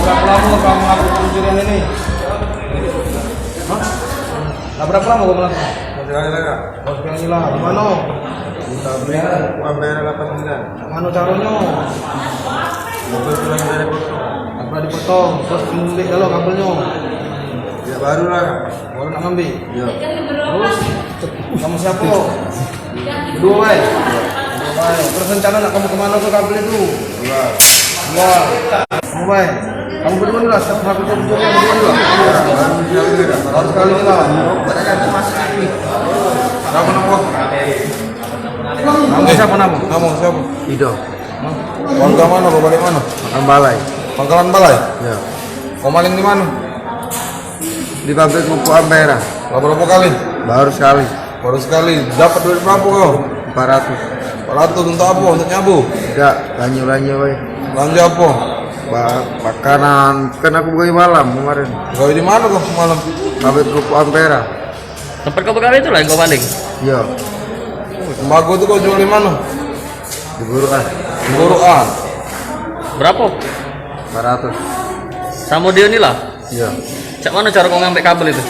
Berapa lama kamu melakukan pencurian ini? Hah? Nah, berapa lama kamu melakukan? Sekali lagi. Oh, sekali lah. Di mana? Di pabrik uang bayar 89. Mana caranya? Mobil sudah dari potong. Kabel dipotong, terus ngambil kalau kabelnya. Ya baru lah. Baru nak ngambil. Ya. Terus kamu siapa? Berdua, Bay. Berdua, Bay. Terus rencana nak kamu kemana tuh kabel itu? Keluar. Keluar. Kamu, Bay. Kamu berdua dulu lah, setiap melakukan pencurian berdua dulu lah. Baru sekali ini lah. Siapa nama? Kamu siapa nama? Kamu siapa? Ido, Warga mana? Kau balik mana? Makan balai. Pangkalan Balai. Ya. Kau maling di mana? Di pabrik pupuk Ampera. Berapa kali? Baru sekali. Baru sekali. Dapat duit berapa kau? 400. 400 untuk apa? Untuk nyabu? Tidak, lanyu-lanyu we. Belanja apa? Makanan. Kan aku pergi malam kemarin. Kau di mana kau semalam? Pabrik pupuk Ampera. Tempat kau begal itu lah yang kau paling. Iya. Tembakau itu kau jual di mana? Di Buruan. Di Buruan. Berapa? 400. Sama dia nih lah. Iya. Cak mana cara kau ngambil kabel itu?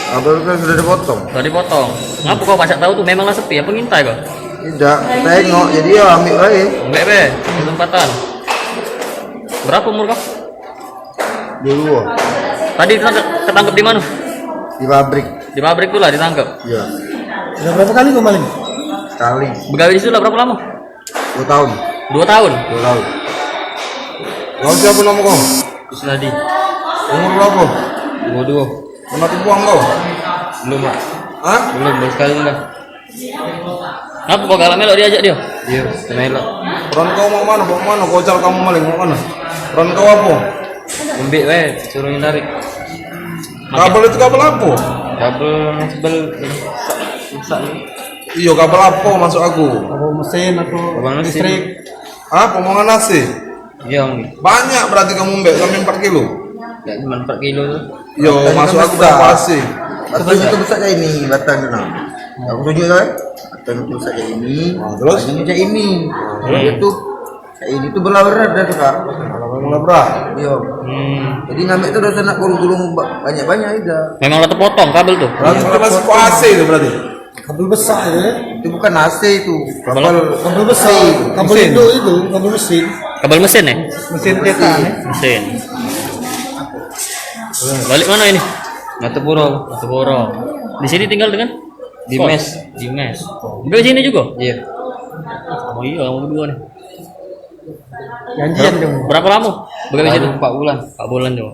Kabel kan sudah dipotong. Tadi potong. Ngapa kau pasak tahu tuh memanglah sepi. Apa ngintai kau? Tidak, tengok. Jadi ya ambil aja. Enggak be, kesempatan. Berapa umur kau? Dulu. Tadi ketangkep di mana? Di pabrik. Di pabrik tuh lah ditangkep. Iya. Sudah berapa kali kau maling? Sekali. Begawe di situ lah berapa lama? 2 tahun. 2 tahun. 2 tahun. Kau siapa nama kau? Kusnadi. Umur berapa? 22. Pernah tipuan kau? Belum pak. Hah? Belum sekali dah. Ngapa kau galak melok diajak dia? Iya, melok. Peran kau mau mana? Mau mana? Kau cal kamu maling mau mana? Peran kau apa? Ambil weh, suruh tarik. Kabel itu kabel apa? Kabel sebel rusak ni. Iya kabel apa masuk aku? Kabel mesin atau Kabel mesin. listrik? Hah? Pemohon nasi? Iya om. Banyak berarti kamu mbak sampai 4 kilo. Enggak cuma 4 kilo tu. Yo masuk aku berapa sih? Batang itu besar kayak ini, batang tu nak. Aku tunjuk kan? Batang itu besar kayak ini. Terus? Batang kayak ini. Dia tu kayak ini tu berlawaran dah tu kak. Kalau mulai berat. Iya. Jadi ngambil tu dosa nak gulung-gulung banyak-banyak ida. Memang lah terpotong kabel tu. Berarti itu masih AC itu berarti. Kabel besar ya? Itu bukan AC itu. Kabel besar. Kabel Mesin. itu kabel mesin. Kabel mesin ya? Mesin cetak ya? Mesin. Balik mana ini? Matupuro. Matupuro. Di sini tinggal dengan? Di Kos. mes. Di mes. Di sini juga? Iya. Oh iya, kamu berdua nih. Janjian dong. Berapa lama? Bekerja di situ? 4 bulan. 4 bulan juga.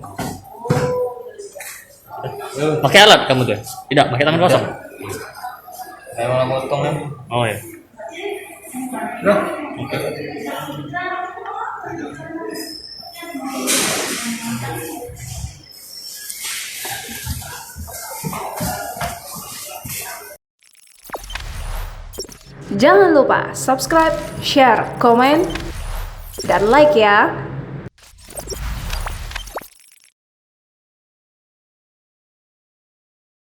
Pakai alat kamu tuh? Tidak, pakai tangan kosong. Memang potong kan? Oh iya. Jangan lupa subscribe, share, komen, dan like ya.